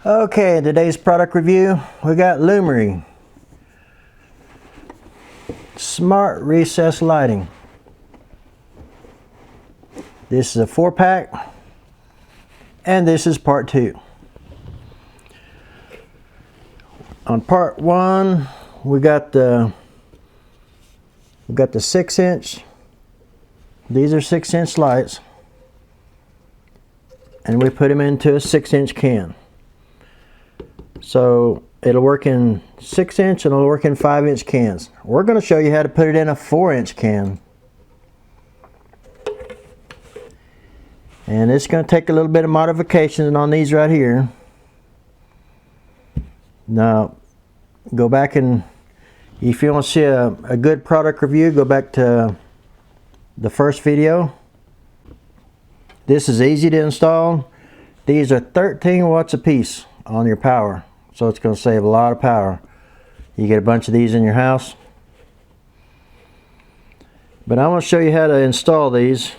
Okay, today's product review, we got Lumary Smart Recessed Lighting. This is a 4-pack, and this is part 2. On part 1, we got the 6-inch. These are 6-inch lights, and we put them into a 6-inch can. So it'll work in 6-inch and it'll work in 5-inch cans. We're going to show you how to put it in a 4-inch can. And it's going to take a little bit of modification on these right here. Now, go back and, if you want to see a good product review, go back to the first video. This is easy to install. These are 13 watts a piece on your power. So it's going to save a lot of power. You get a bunch of these in your house. But I want to show you how to install these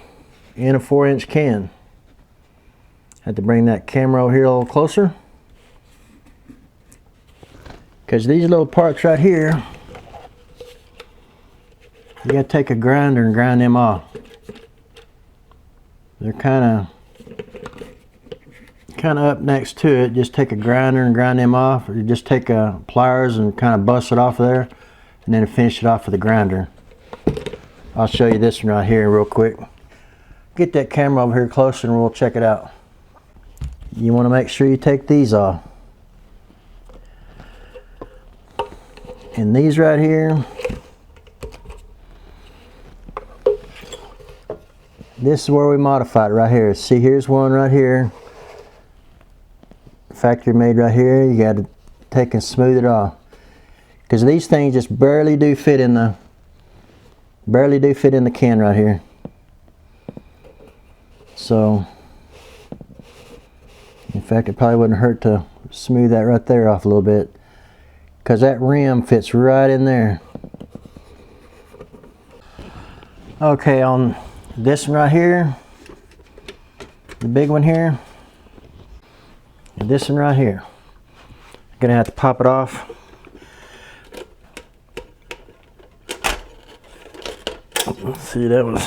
in a 4-inch can. Had to bring that camera over here a little closer, because these little parts right here, you got to take a grinder and grind them off. They're kind of up next to it. Just take a grinder and grind them off, or you just take pliers and kind of bust it off of there, and then finish it off with a grinder. I'll show you this one right here real quick. Get that camera over here closer and we'll check it out. You want to make sure you take these off. And these right here, this is where we modified it right here. See, here's one right here, factory made right here. You got to take and smooth it off, because these things just barely do fit in the can right here. So, in fact, it probably wouldn't hurt to smooth that right there off a little bit, because that rim fits right in there. Okay, on this one right here, the big one here, and this one right here, I'm gonna have to pop it off. Let's see, that'd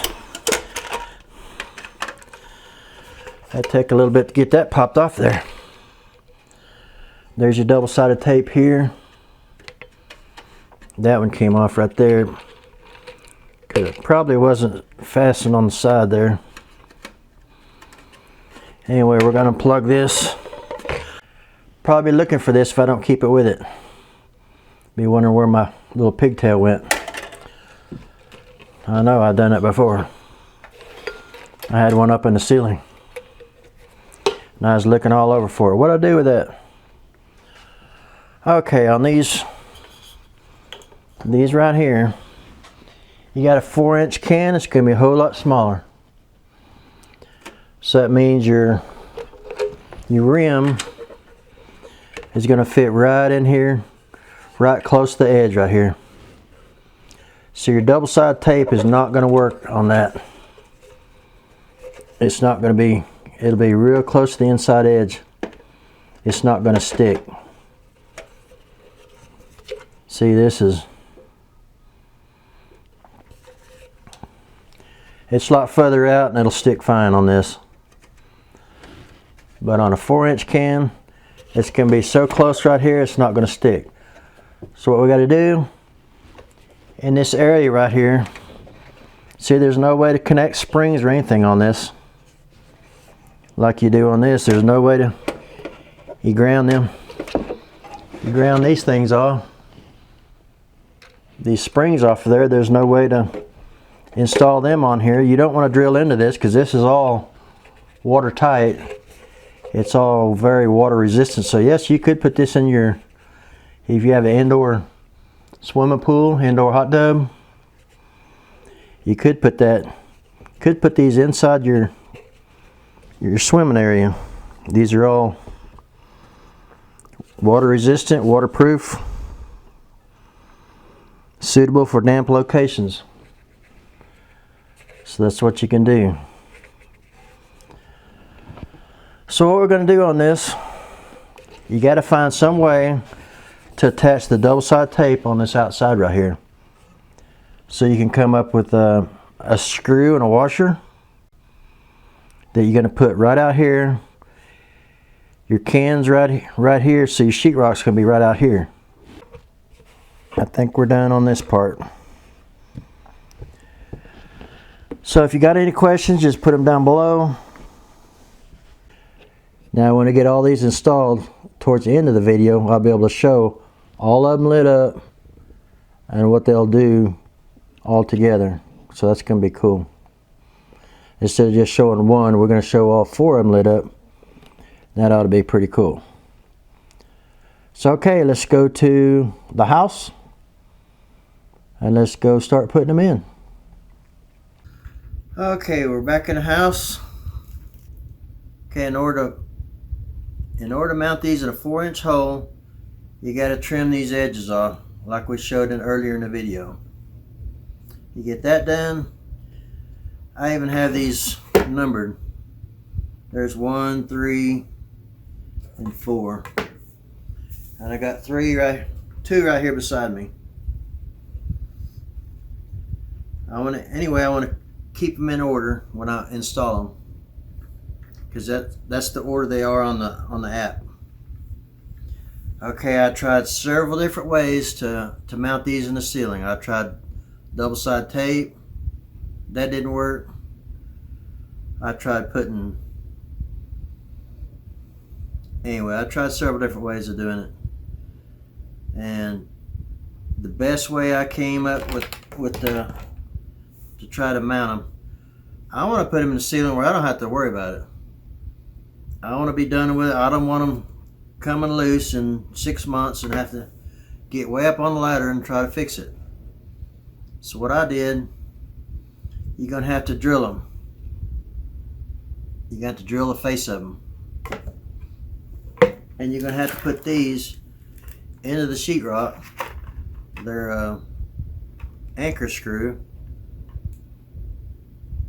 take a little bit to get that popped off there. There's your double-sided tape here. That one came off right there, because it probably wasn't fastened on the side there. Anyway, we're going to plug this. Probably looking for this if I don't keep it with it. Be wondering where my little pigtail went. I know, I've done it before. I had one up in the ceiling, and I was looking all over for it. What'd I do with that? Okay, on these right here, you got a 4-inch can. It's going to be a whole lot smaller. So that means your rim is going to fit right in here, right close to the edge right here. So your double-sided tape is not going to work on that. It's not going to be, it'll be real close to the inside edge. It's not going to stick. See, this is, it's a lot further out and it'll stick fine on this. But on a 4-inch can, it's going to be so close right here, it's not going to stick. So what we got to do, in this area right here, see, there's no way to connect springs or anything on this like you do on this. There's no way to, you ground these things off, these springs off of there. There's no way to install them on here. You don't want to drill into this, because this is all watertight. It's all very water resistant. So yes, you could put this in your, if you have an indoor swimming pool, indoor hot tub, you could put these inside your swimming area. These are all water resistant, waterproof, suitable for damp locations. So that's what you can do. So what we're going to do on this you got to find some way to attach the double-sided tape on this outside right here. So you can come up with a screw and a washer that you're going to put right out here. Your cans right here, so your sheetrock's going to be right out here. I think we're done on this part. So if you got any questions, just put them down below. Now when I get all these installed towards the end of the video, I'll be able to show all of them lit up and what they'll do all together. So that's going to be cool. Instead of just showing one, we're going to show all 4 of them lit up. That ought to be pretty cool. So okay, let's go to the house and let's go start putting them in. Okay, we're back in the house. Okay, in order to mount these in a 4-inch hole, you got to trim these edges off like we showed earlier in the video. You get that done. I even have these numbered. There's 1, 3, and 4, and I got 2 right here beside me. I want to keep them in order when I install them, because that's the order they are on the app. Okay, I tried several different ways to mount these in the ceiling. I tried double-sided tape. That didn't work. I tried I tried several different ways of doing it, and the best way I came up with to try to mount them, I want to put them in the ceiling where I don't have to worry about it. I want to be done with it. I don't want them coming loose in 6 months and have to get way up on the ladder and try to fix it. So what I did, you're going to have to drill them. You got to drill the face of them. And you're going to have to put these into the sheetrock. They're anchor screw.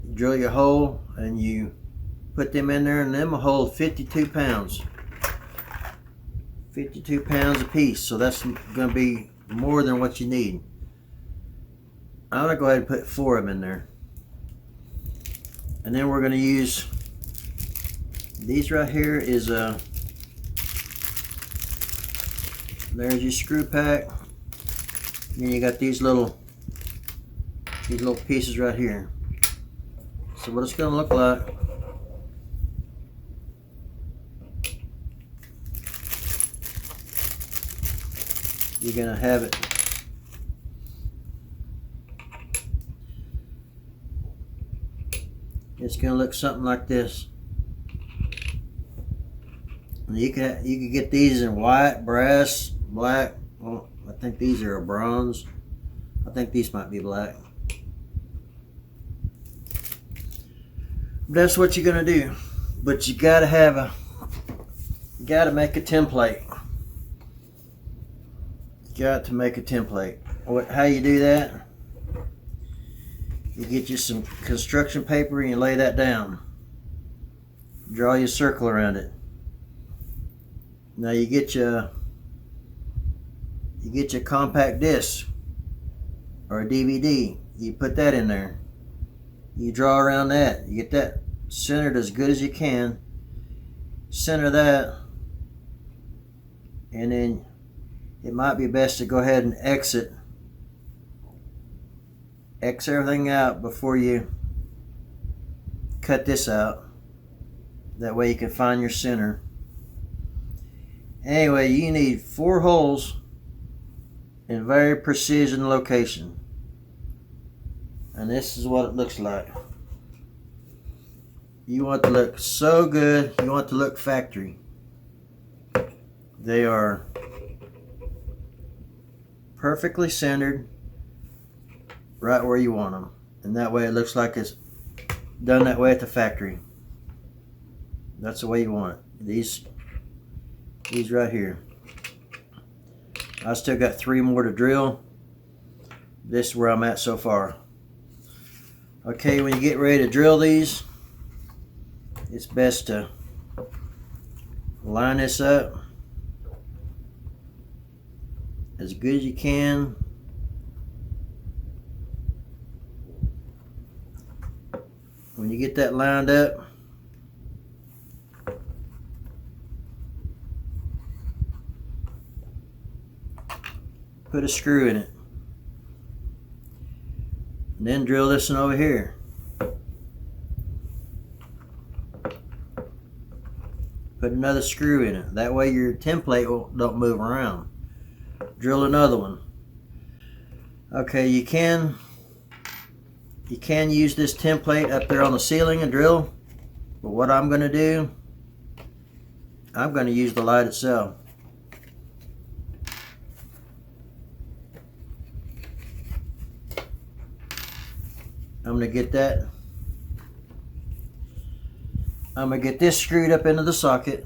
You drill your hole and you put them in there, and them will hold 52 pounds. 52 pounds a piece, so that's going to be more than what you need. I'm going to go ahead and put 4 of them in there. And then we're going to use these right here. There's your screw pack. And then you got these little pieces right here. So what it's going to look like, you're going to have it it's going to look something like this. You can get these in white, brass, black. Well, I think these are a bronze. I think these might be black. That's what you're going to do. But you got to make a template. Got to make a template. How you do that? You get you some construction paper and you lay that down. Draw your circle around it. Now you get your compact disc or a DVD. You put that in there. You draw around that. You get that centered as good as you can. Center that, and then it might be best to go ahead and X everything out before you cut this out. That way you can find your center. Anyway, you need 4 holes in very precision location. And this is what it looks like. You want to look so good. You want to look factory. They are perfectly centered right where you want them. And that way it looks like it's done that way at the factory. That's the way you want it. These right here. I still got 3 more to drill. This is where I'm at so far. Okay, when you get ready to drill these, it's best to line this up as good as you can. When you get that lined up, put a screw in it. And then drill this one over here. Put another screw in it. That way your template don't move around. Drill another one. Okay, you can use this template up there on the ceiling and drill, but what I'm going to do, I'm going to use the light itself. I'm going to get that. I'm going to get this screwed up into the socket,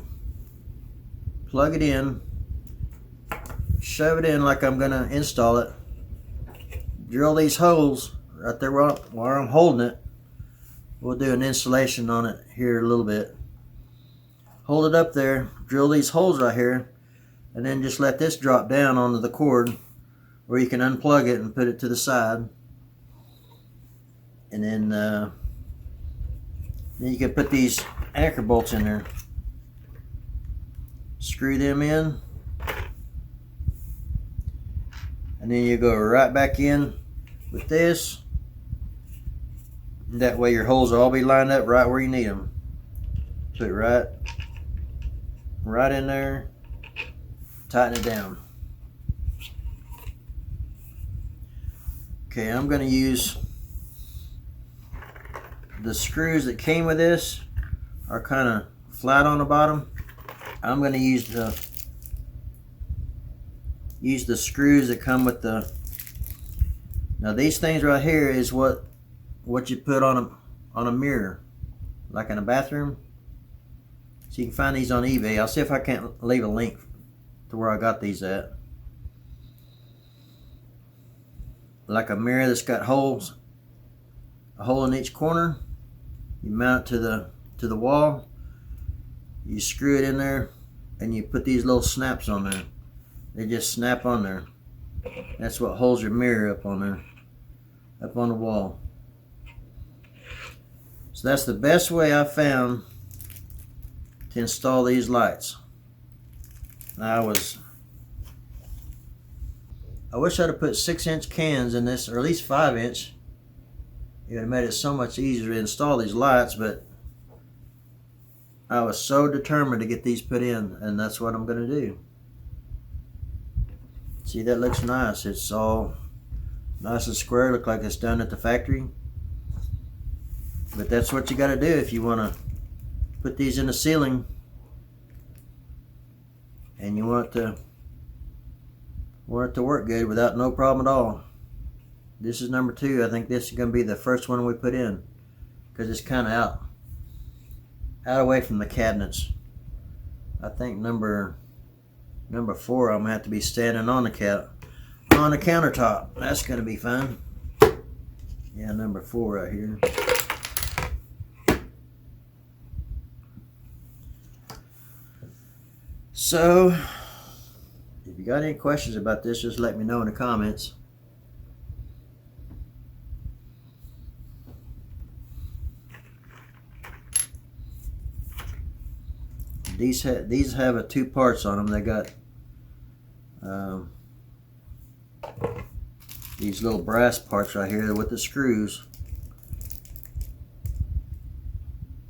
plug it in, shove it in like I'm going to install it, drill these holes right there where I'm holding it. We'll do an installation on it here in a little bit. Hold it up there, drill these holes right here, and then just let this drop down onto the cord where you can unplug it and put it to the side. And then you can put these anchor bolts in there. Screw them in. And then you go right back in with this. That way your holes will all be lined up right where you need them. Put it right in there. Tighten it down. Okay, I'm going to use the screws that came with this are kind of flat on the bottom. I'm going to use the screws that come with the. Now these things right here is what you put on a mirror, like in a bathroom. So you can find these on eBay. I'll see if I can't leave a link to where I got these at. Like a mirror that's got holes, a hole in each corner. You mount it to the wall. You screw it in there, and you put these little snaps on there. They just snap on there. That's what holds your mirror up on there, up on the wall. So that's the best way I found to install these lights. I wish I'd have put 6-inch cans in this, or at least 5-inch. It would have made it so much easier to install these lights, but I was so determined to get these put in, and that's what I'm going to do. See, that looks nice. It's all nice and square, look like it's done at the factory. But that's what you got to do if you want to put these in the ceiling and you want it to work good without no problem at all. This is number 2. I think this is going to be the first one we put in because it's kind of out away from the cabinets. I think number 4 I'm going to have to be standing on the countertop. That's going to be fun. Yeah, number 4 right here. So, if you got any questions about this, just let me know in the comments. These have 2 parts on them. They got these little brass parts right here with the screws.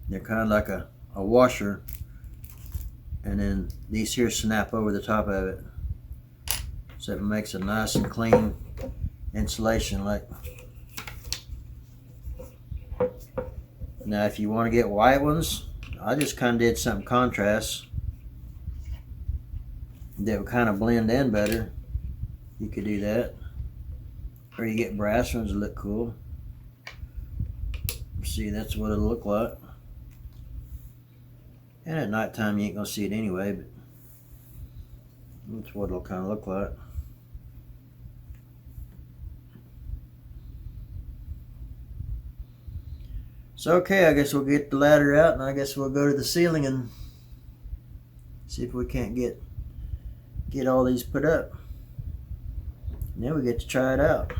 They're kind of like a washer, and then these here snap over the top of it, so it makes a nice and clean insulation. Like now, if you want to get white ones, I just kind of did some contrast that would kind of blend in better. You could do that, or you get brass ones that look cool. See, that's what it'll look like. And at nighttime you ain't gonna see it anyway, but that's what it'll kind of look like. So okay, I guess we'll get the ladder out, and I guess we'll go to the ceiling and see if we can't get all these put up. Now we get to try it out.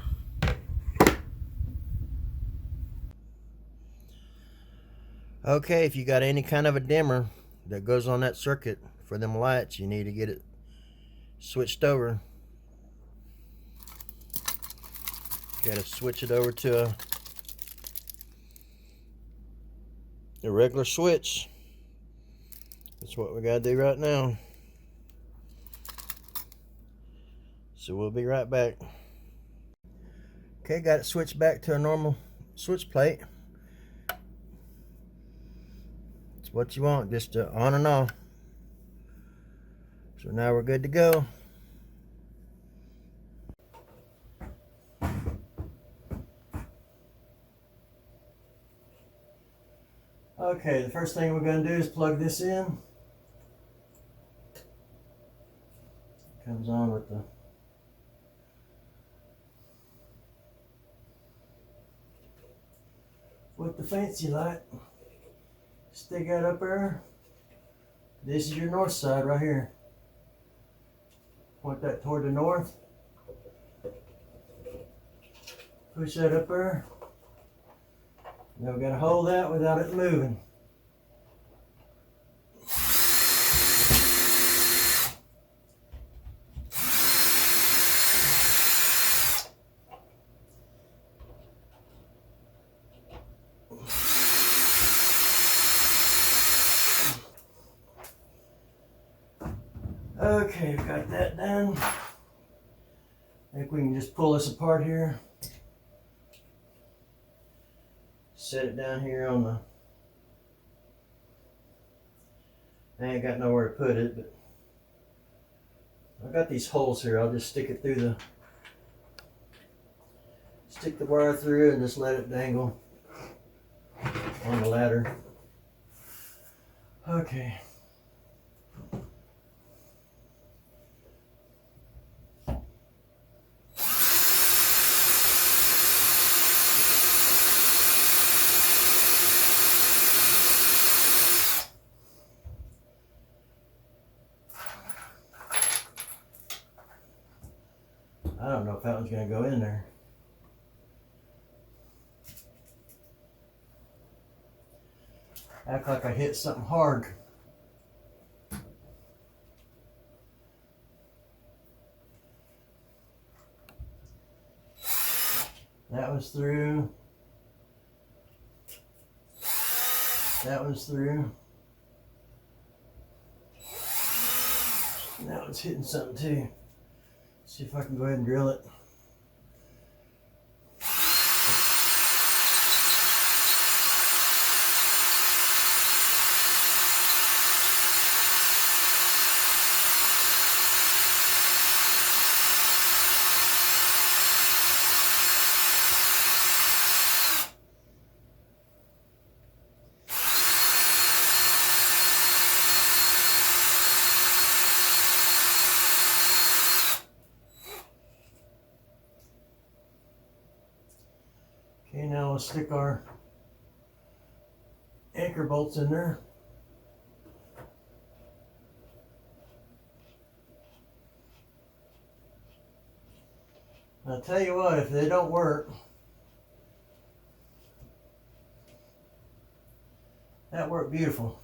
Okay, if you got any kind of a dimmer that goes on that circuit for them lights, you need to get it switched over. You got to switch it over to a regular switch. That's what we got to do right now. So we'll be right back. Okay, got it switched back to a normal switch plate. It's what you want, just on and off. So now we're good to go. Okay, the first thing we're going to do is plug this in. Comes on with the fancy light. Stick that up there. This is your north side right here. Point that toward the north. Push that up there. Now we got to hold that without it moving. Okay, we've got that done. I think we can just pull this apart here. Set it down here on the... I ain't got nowhere to put it, but I got these holes here. I'll just stick it through the... Stick the wire through and just let it dangle on the ladder. Okay. I don't know if that one's going to go in there. Act like I hit something hard. That one's through. That one's through. And that one's hitting something too. See if I can go ahead and drill it. Okay, now we'll stick our anchor bolts in there. I'll tell you what, if they don't work, that worked beautiful.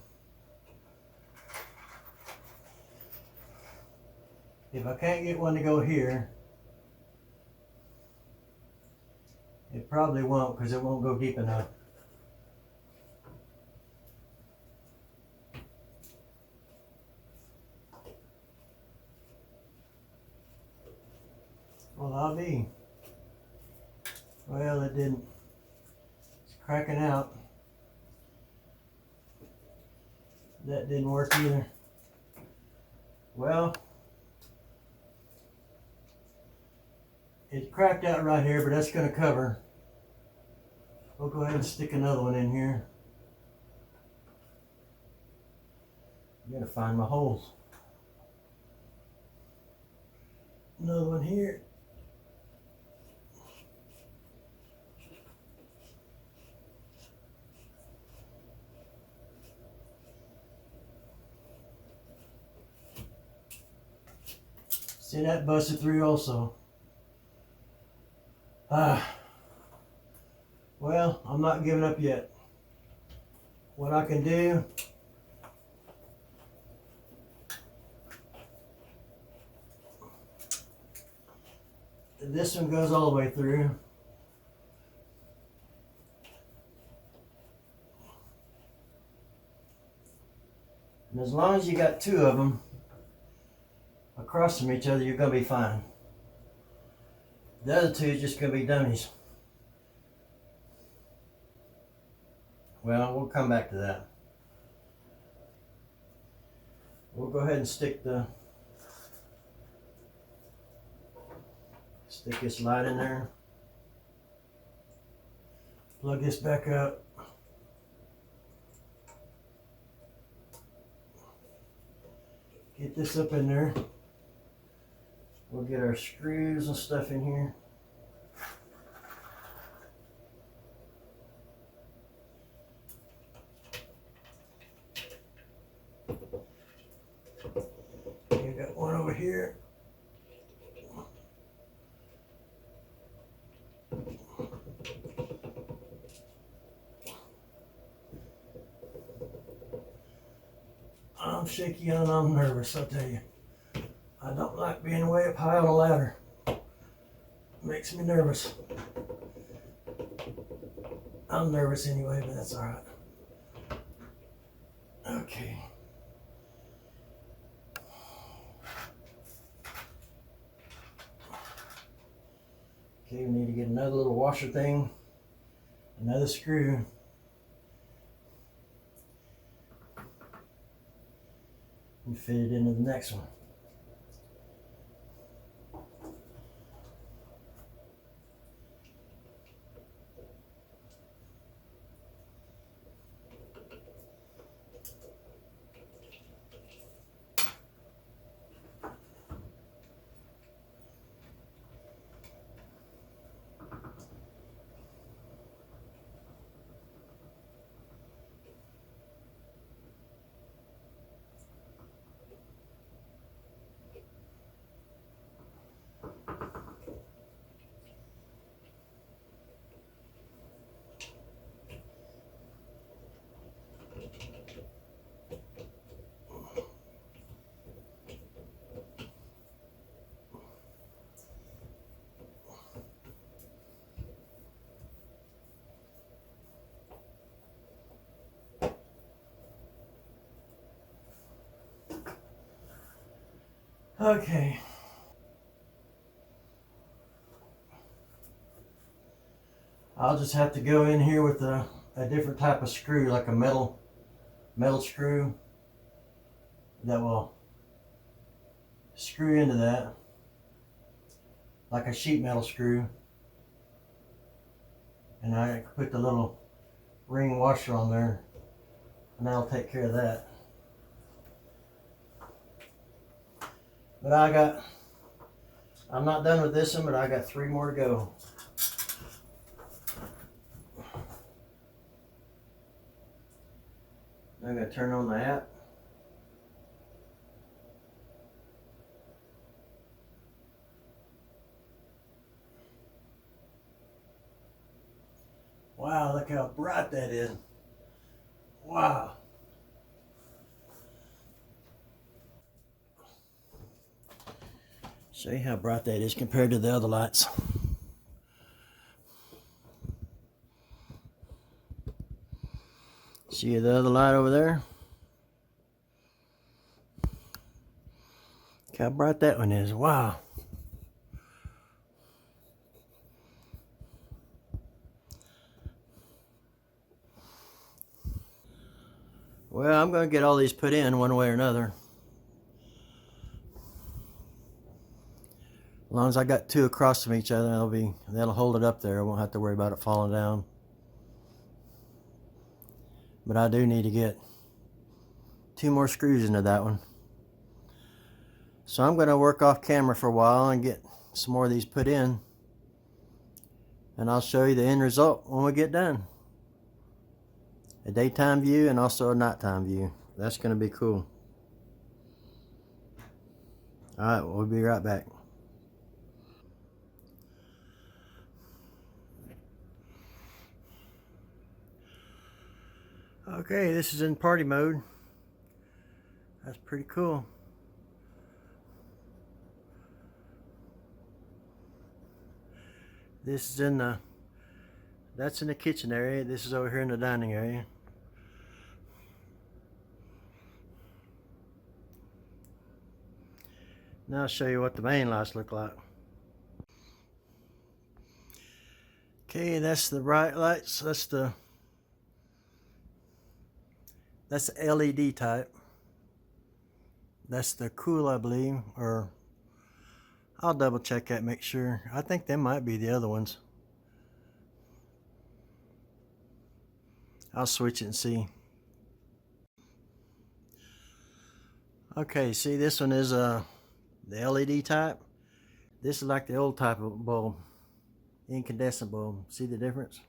If I can't get one to go here, it probably won't, because it won't go deep enough. Well, I'll be. Well, it didn't. It's cracking out. That didn't work either. Well, it cracked out right here, but that's going to cover. We'll go ahead and stick another one in here. I gotta find my holes. Another one here. See, that busted through also. Well, I'm not giving up yet. What I can do, this one goes all the way through. And as long as you got two of them across from each other, you're going to be fine. The other two is just going to be dummies. Well, we'll come back to that. We'll go ahead and stick this light in there. Plug this back up. Get this up in there. We'll get our screws and stuff in here. You got one over here. I'm shaky and I'm nervous, I'll tell you. I don't like being way up high on a ladder. It makes me nervous. I'm nervous anyway, but that's alright. Okay. Okay, we need to get another little washer thing, another screw. And fit it into the next one. Okay. I'll just have to go in here with a different type of screw, like a metal screw that will screw into that, like a sheet metal screw. And I put the little ring washer on there, and that'll take care of that. But I'm not done with this one, but I got 3 more to go. I'm going to turn on the app. Wow, look how bright that is. Wow. See how bright that is compared to the other lights. See the other light over there? Look how bright that one is. Wow. Well, I'm going to get all these put in one way or another. As long as I got 2 across from each other, that'll hold it up there. I won't have to worry about it falling down. But I do need to get 2 more screws into that one. So I'm going to work off camera for a while and get some more of these put in. And I'll show you the end result when we get done. A daytime view and also a nighttime view. That's going to be cool. Alright, we'll be right back. Okay, this is in party mode. That's pretty cool. This is in the, that's in the kitchen area. This is over here in the dining area. Now I'll show you what the main lights look like. Okay, that's the bright lights. That's the LED type. That's the cool, I believe, or I'll double check that, make sure. I think that might be the other ones. I'll switch it and see. Okay, see, this one is the LED type. This is like the old type of bulb, incandescent bulb. See the difference?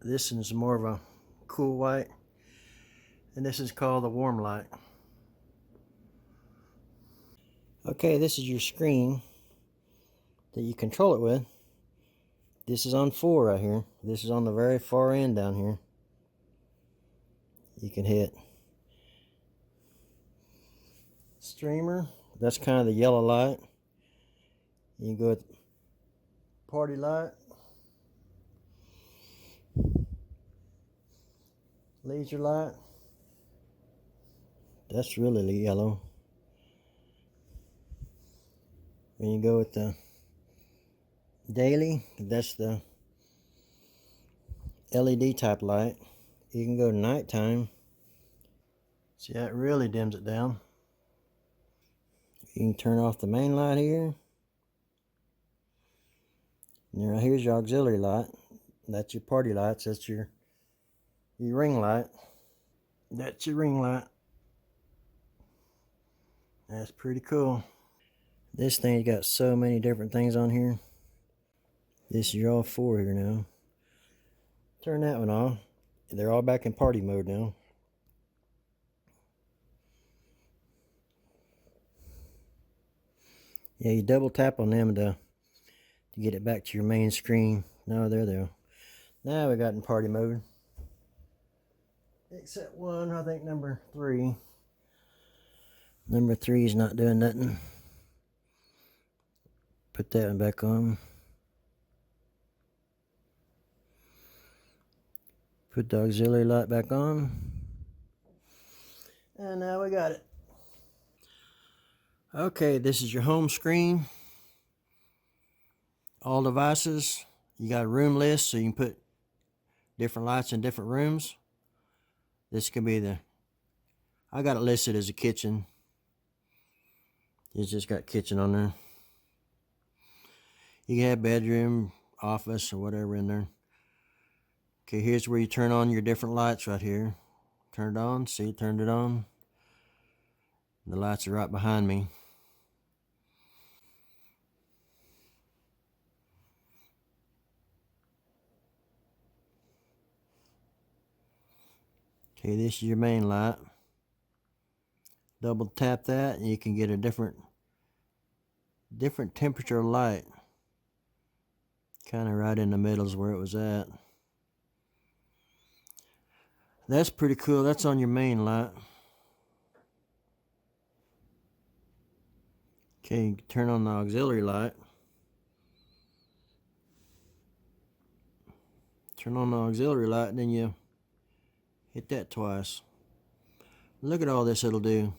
This one is more of a cool white, and this is called the warm light. Okay, this is your screen that you control it with. This is on 4 right here. This is on the very far end down here. You can hit streamer. That's kind of the yellow light. You can go with party light, leisure light. That's really yellow. And you go with the daily. That's the LED type light. You can go to nighttime. See, that really dims it down. You can turn off the main light here. Now here's your auxiliary light. That's your party lights. That's your ring light. That's your ring light. That's pretty cool. This thing's got so many different things on here. This is your all 4 here now. Turn that one off. They're all back in party mode now. Yeah, you double tap on them to get it back to your main screen. No, there they are. Now we got in party mode. Except one, I think number 3. Number 3 is not doing nothing. Put that one back on. Put the auxiliary light back on. And now we got it. Okay, this is your home screen. All devices. You got a room list, so you can put different lights in different rooms. This can be the, I got it listed as a kitchen. It's just got kitchen on there. You can have bedroom, office, or whatever in there. Okay, here's where you turn on your different lights right here. Turned on, see, turned it on. The lights are right behind me. Okay, this is your main light. Double tap that and you can get a different temperature light. Kind of right in the middle is where it was at. That's pretty cool. That's on your main light. Okay, turn on the auxiliary light. Turn on the auxiliary light and then you hit that twice. Look at all this it'll do.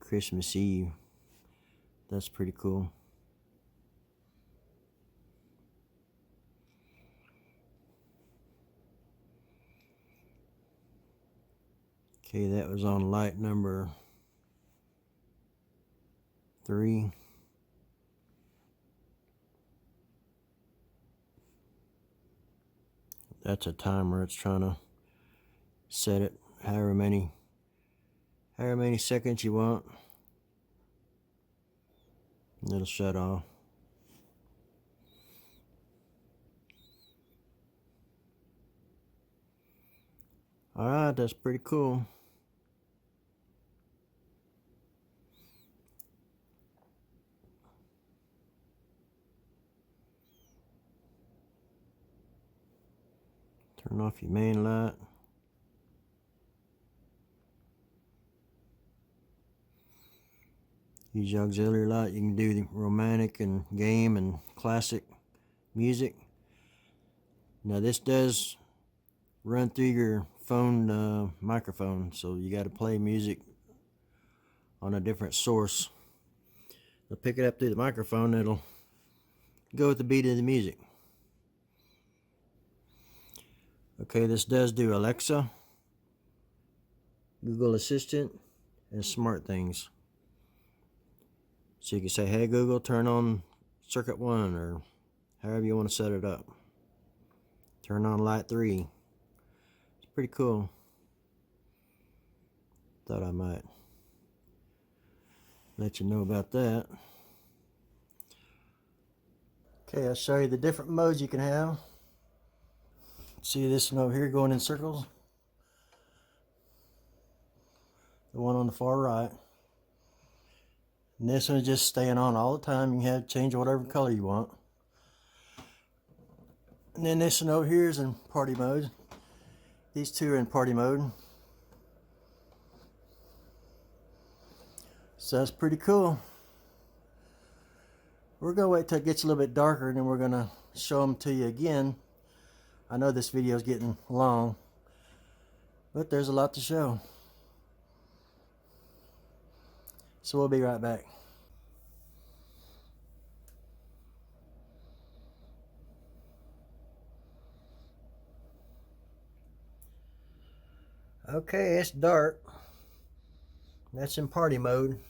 Christmas Eve. That's pretty cool. Okay, that was on light number 3. That's a timer. It's trying to set it however many seconds you want. And it'll shut off. Alright, that's pretty cool. Turn off your main light. Use your auxiliary light. You can do the romantic and game and classic music. Now this does run through your phone microphone, so you got to play music on a different source. It'll pick it up through the microphone. It'll go with the beat of the music. Okay, this does do Alexa, Google Assistant, and Smart Things. So you can say, hey Google, turn on circuit 1, or however you want to set it up. Turn on light 3. It's pretty cool. Thought I might let you know about that. Okay, I'll show you the different modes you can have. See this one over here going in circles? The one on the far right. And this one is just staying on all the time. You can have change whatever color you want. And then this one over here is in party mode. These two are in party mode. So that's pretty cool. We're going to wait till it gets a little bit darker, and then we're going to show them to you again. I know this video is getting long, but there's a lot to show. So we'll be right back. Okay, it's dark. That's in party mode.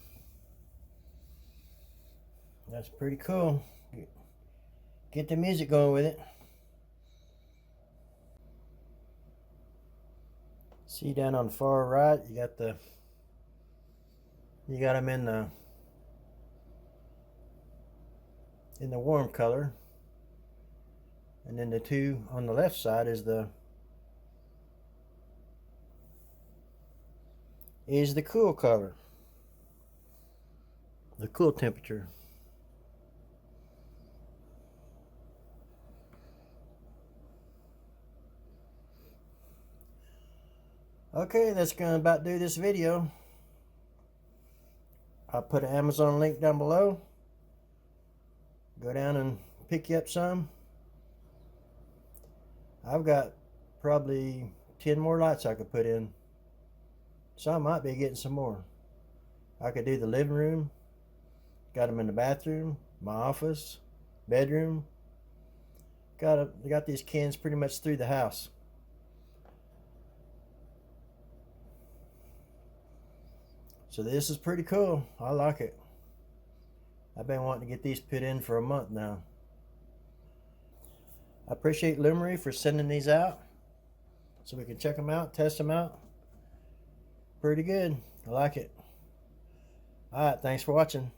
That's pretty cool. Get the music going with it. See down on the far right, you got them in the warm color, and then the two on the left side is the cool color, the cool temperature. Okay, that's gonna about do this video. I'll put an Amazon link down below. Go down and pick you up some. I've got probably 10 more lights I could put in, so I might be getting some more. I could do the living room, got them in the bathroom, my office, bedroom. Got these cans pretty much through the house. So this is pretty cool. I like it. I've been wanting to get these put in for a month now. I appreciate Lumary for sending these out so we can check them out, test them out. Pretty good. I like it. Alright, thanks for watching.